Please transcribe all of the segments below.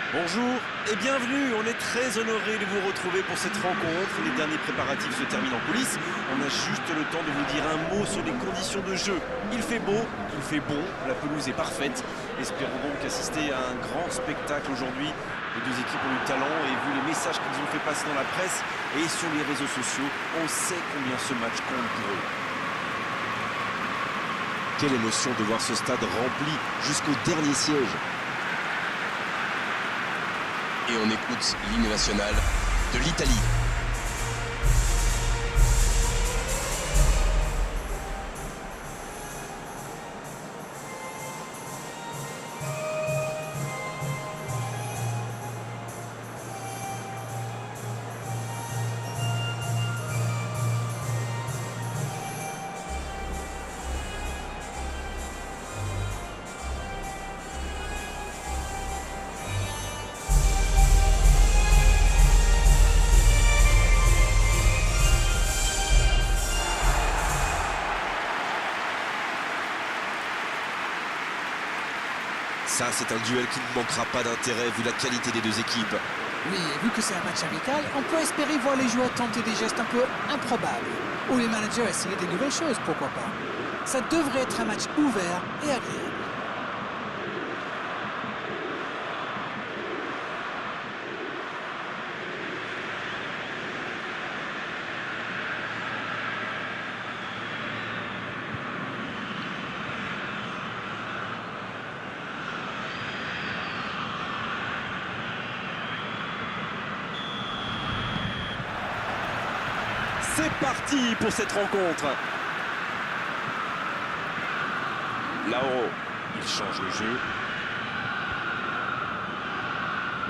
Bonjour et bienvenue, on est très honoré de vous retrouver pour cette rencontre. Les derniers préparatifs se terminent en coulisses. On a juste le temps de vous dire un mot sur les conditions de jeu. Il fait beau, il fait bon, la pelouse est parfaite. Espérons donc assister à un grand spectacle aujourd'hui. Les deux équipes ont du talent et vu les messages qu'ils ont fait passer dans la presse et sur les réseaux sociaux, on sait combien ce match compte pour eux. Quelle émotion de voir ce stade rempli jusqu'au dernier siège. Et on écoute l'hymne national de l'Italie. Ça, c'est un duel qui ne manquera pas d'intérêt vu la qualité des deux équipes. Oui, et vu que c'est un match amical, on peut espérer voir les joueurs tenter des gestes un peu improbables. Ou les managers essayer des nouvelles choses, pourquoi pas. Ça devrait être un match ouvert et agréable. C'est parti pour cette rencontre. Lauro, il change le jeu.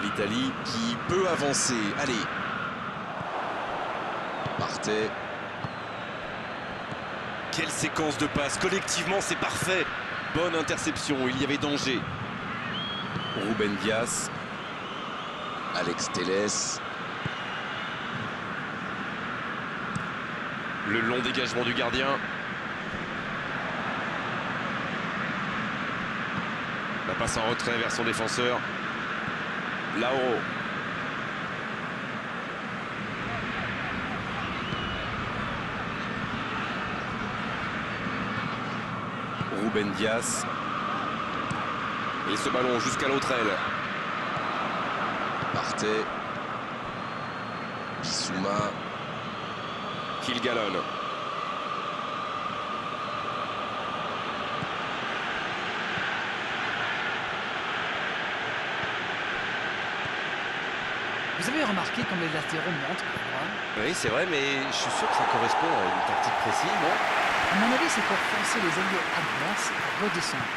L'Italie qui peut avancer. Allez. Partez. Quelle séquence de passes. Collectivement, c'est parfait. Bonne interception, il y avait danger. Ruben Dias. Alex Telles. Le long dégagement du gardien. La passe en retrait vers son défenseur. Lauro. Ruben Dias. Et ce ballon jusqu'à l'autre aile. Partez. Bissouma. Qu'il galonne. Vous avez remarqué comme les latéraux montent parfois? Oui, c'est vrai, mais je suis sûr que ça correspond à une tactique précise, non? À mon avis, c'est pour forcer les alliés adverses à redescendre.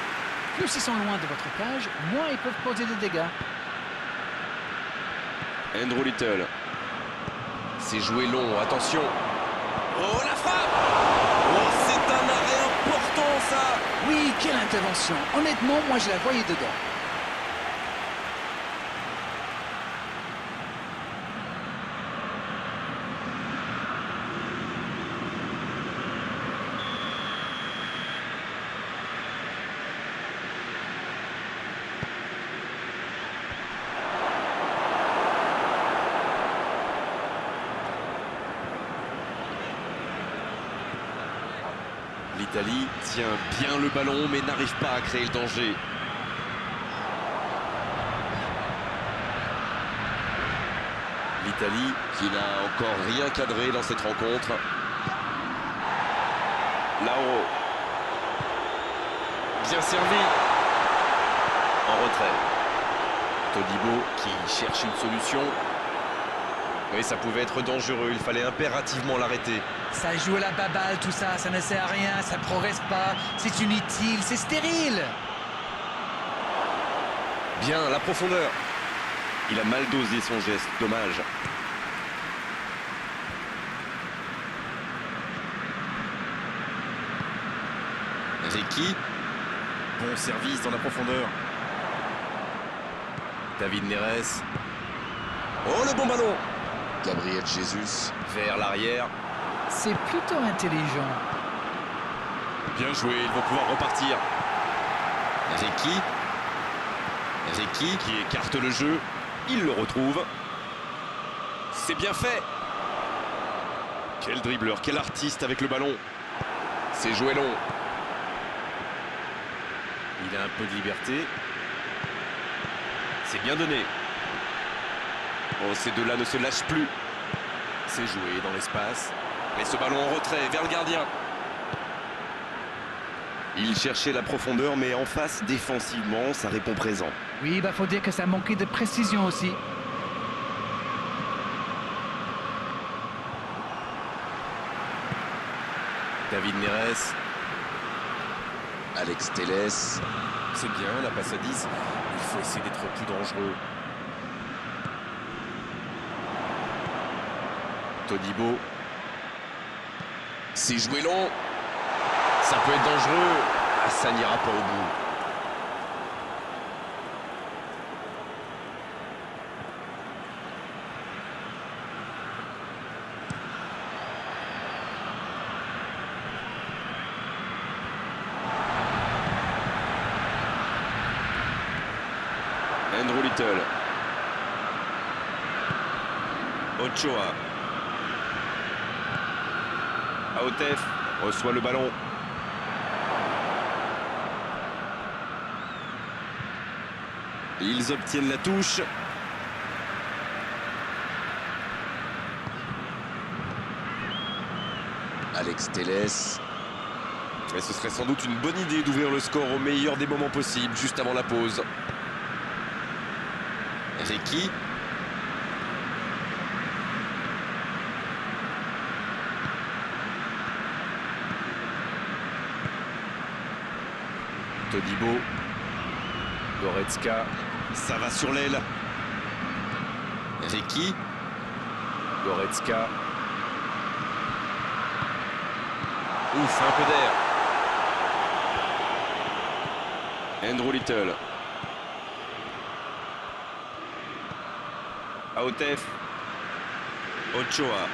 Plus ils sont loin de votre cage, moins ils peuvent causer des dégâts. Andrew Little. C'est joué long, attention. Oh, la frappe! Oh, c'est un arrêt important, ça! Oui, quelle intervention! Honnêtement, moi je la voyais dedans. L'Italie tient bien le ballon, mais n'arrive pas à créer le danger. L'Italie qui n'a encore rien cadré dans cette rencontre. Lauro. Bien servi. En retrait. Todibo qui cherche une solution. Oui, ça pouvait être dangereux, il fallait impérativement l'arrêter. Ça joue à la baballe, tout ça, ça ne sert à rien, ça progresse pas, c'est inutile, c'est stérile. Bien, la profondeur. Il a mal dosé son geste, dommage. Ricky. Bon service dans la profondeur. David Neres. Oh, le bon ballon! Gabriel Jesus. Vers l'arrière. C'est plutôt intelligent. Bien joué, ils vont pouvoir repartir. Ricky. Ricky, qui écarte le jeu. Il le retrouve. C'est bien fait. Quel dribbleur, quel artiste avec le ballon. c'est joué long. Il a un peu de liberté. C'est bien donné. Oh, ces deux-là ne se lâchent plus. C'est joué dans l'espace. Mais ce ballon en retrait vers le gardien. Il cherchait la profondeur, mais en face, défensivement, ça répond présent. Oui, il faut dire que ça manquait de précision aussi. David Neres, Alex Telles, c'est bien, la passe à 10. Il faut essayer d'être plus dangereux. Todibo, c'est joué long. ça peut être dangereux. Ah, ça n'ira pas au bout. Andrew Little. Ochoa. Aotef reçoit le ballon. Ils obtiennent la touche. Alex Telles, Mais ce serait sans doute une bonne idée d'ouvrir le score au meilleur des moments possibles, juste avant la pause. Ricky, Todibo. Goretzka. Ça va sur l'aile. Ricky, Goretzka. Ouf, un peu d'air. Andrew Little. Aotef. Ochoa.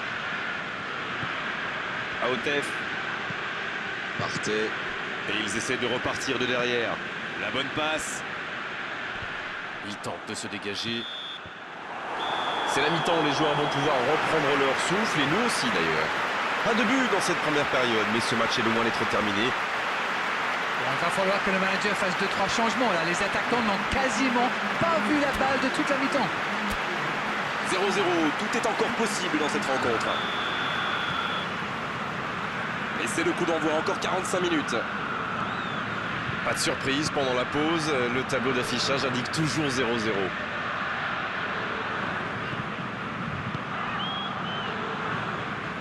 Aotef. Partey, Et ils essaient de repartir de derrière. La bonne passe. Ils tentent de se dégager. C'est la mi-temps, les joueurs vont pouvoir reprendre leur souffle, et nous aussi d'ailleurs. Pas de but dans cette première période, mais ce match est loin d'être terminé. Bon, il va falloir que le manager fasse 2-3 changements. Là. Les attaquants n'ont quasiment pas vu la balle de toute la mi-temps. 0-0, tout est encore possible dans cette rencontre. Et c'est le coup d'envoi, encore 45 minutes. Pas de surprise pendant la pause, le tableau d'affichage indique toujours 0-0.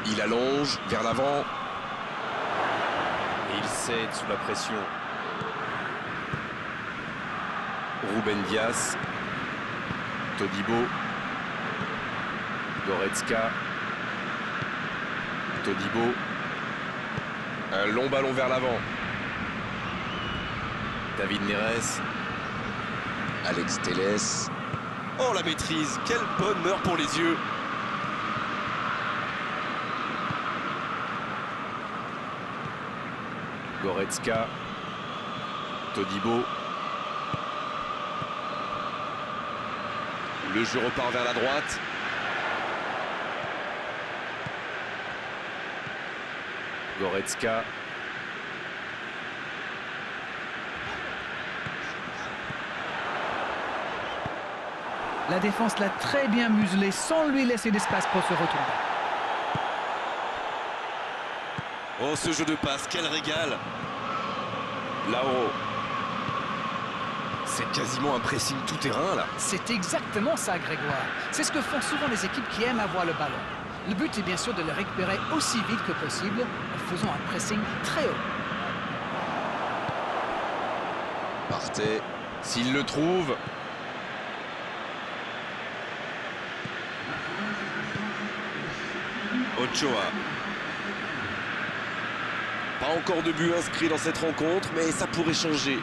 il allonge vers l'avant. Et il cède sous la pression. Ruben Dias. Todibo. Goretzka. Todibo. Un long ballon vers l'avant. David Neres. Alex Telles, Oh, la maîtrise, quel bonheur pour les yeux. Goretzka. Todibo. Le jeu repart vers la droite. Goretzka. La défense l'a très bien muselé sans lui laisser d'espace pour se retourner. Oh, ce jeu de passe, quel régal. Lauro. C'est quasiment un pressing tout-terrain, là. C'est exactement ça, Grégoire. C'est ce que font souvent les équipes qui aiment avoir le ballon. Le but est bien sûr de le récupérer aussi vite que possible en faisant un pressing très haut. Partey, S'il le trouve. Ochoa. Pas encore de but inscrit dans cette rencontre, mais ça pourrait changer.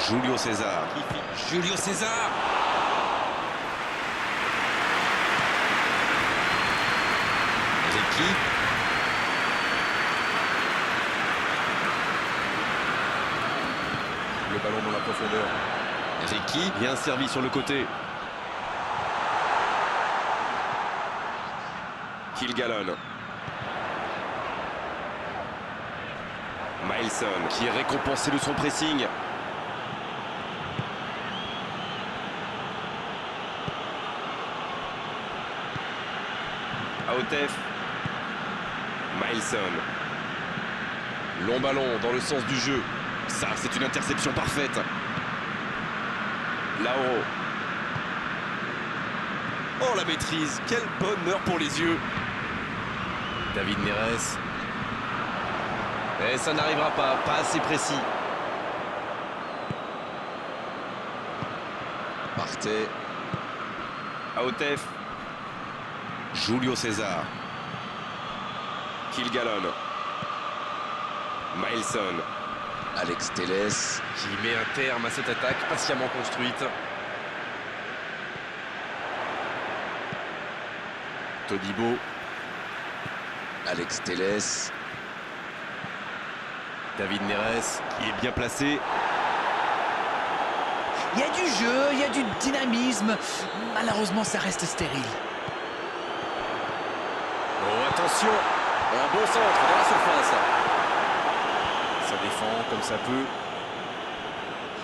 Julio César. Julio César. Ricky, Le ballon dans la profondeur. Ricky, bien servi sur le côté. Kilgalon. Milson qui est récompensé de son pressing. Aotef. Milson. Long ballon dans le sens du jeu. Ça, c'est une interception parfaite. Lauro. Oh, la maîtrise. Quel bonheur pour les yeux. David Neres. Et ça n'arrivera pas assez précis. Partey. Aotef. Julio César. Kilgalon. Milson. Alex Telles. Qui met un terme à cette attaque patiemment construite. Todibo. Alex Telles. David Neres qui est bien placé. Il y a du jeu, il y a du dynamisme. Malheureusement, ça reste stérile. Oh, attention! Un bon centre dans la surface. Ça défend comme ça peut.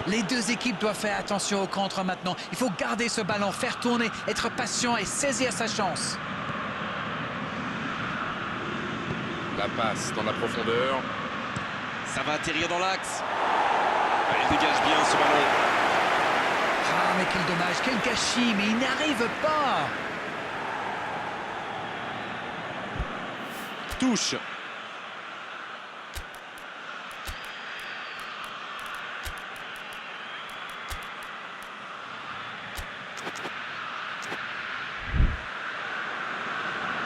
Les deux équipes doivent faire attention au contre maintenant. Il faut garder ce ballon, faire tourner, être patient et saisir sa chance. La passe dans la profondeur. Ça va atterrir dans l'axe. Elle dégage bien ce ballon. Ah, mais quel dommage, quel gâchis, mais il n'y arrive pas. Touche.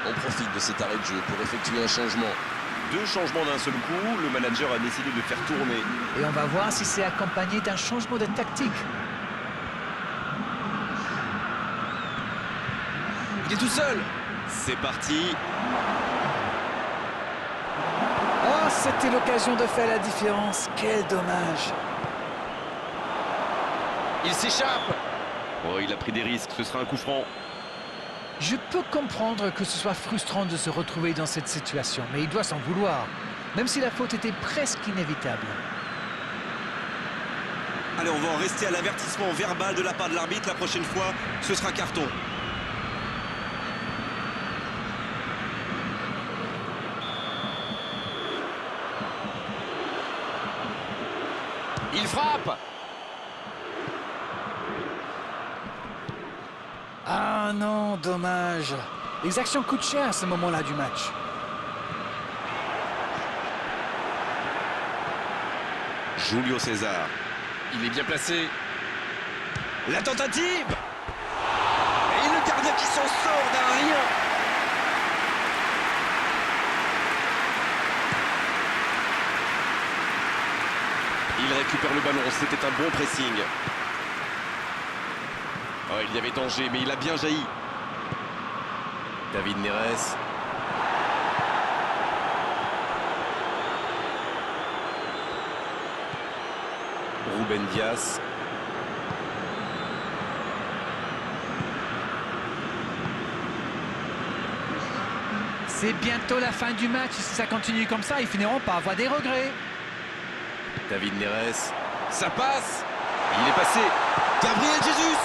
On profite de cet arrêt de jeu pour effectuer un changement. Deux changements d'un seul coup. Le manager a décidé de faire tourner. Et on va voir si c'est accompagné d'un changement de tactique. Il est tout seul. C'est parti. Oh, c'était l'occasion de faire la différence. Quel dommage. Il s'échappe. Oh, il a pris des risques. Ce sera un coup franc. Je peux comprendre que ce soit frustrant de se retrouver dans cette situation, mais il doit s'en vouloir, même si la faute était presque inévitable. Allez, on va en rester à l'avertissement verbal de la part de l'arbitre. La prochaine fois, ce sera carton. Il frappe. Ah non, dommage. Les actions coûtent cher à ce moment-là du match. Julio César. Il est bien placé. La tentative. Et le gardien qui s'en sort d'un rien. Il récupère le ballon, c'était un bon pressing. Oh, il y avait danger, mais il a bien jailli. David Neres. Ruben Dias. C'est bientôt la fin du match. Si ça continue comme ça, ils finiront par avoir des regrets. David Neres. Ça passe. Il est passé. Gabriel Jesus.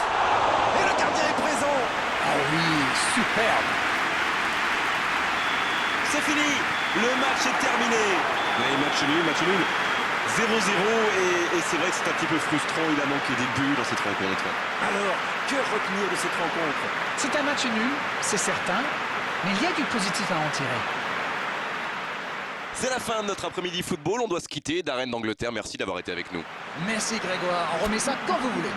Et le gardien est présent. Ah oui, superbe. C'est fini. Le match est terminé. Et match nul. 0-0 et c'est vrai que c'est un petit peu frustrant. Il a manqué des buts dans cette rencontre. Alors, que retenir de cette rencontre? C'est un match nul, c'est certain, mais il y a du positif à en tirer. C'est la fin de notre après-midi football. On doit se quitter. Darren d'Angleterre, merci d'avoir été avec nous. Merci Grégoire, on remet ça quand vous voulez.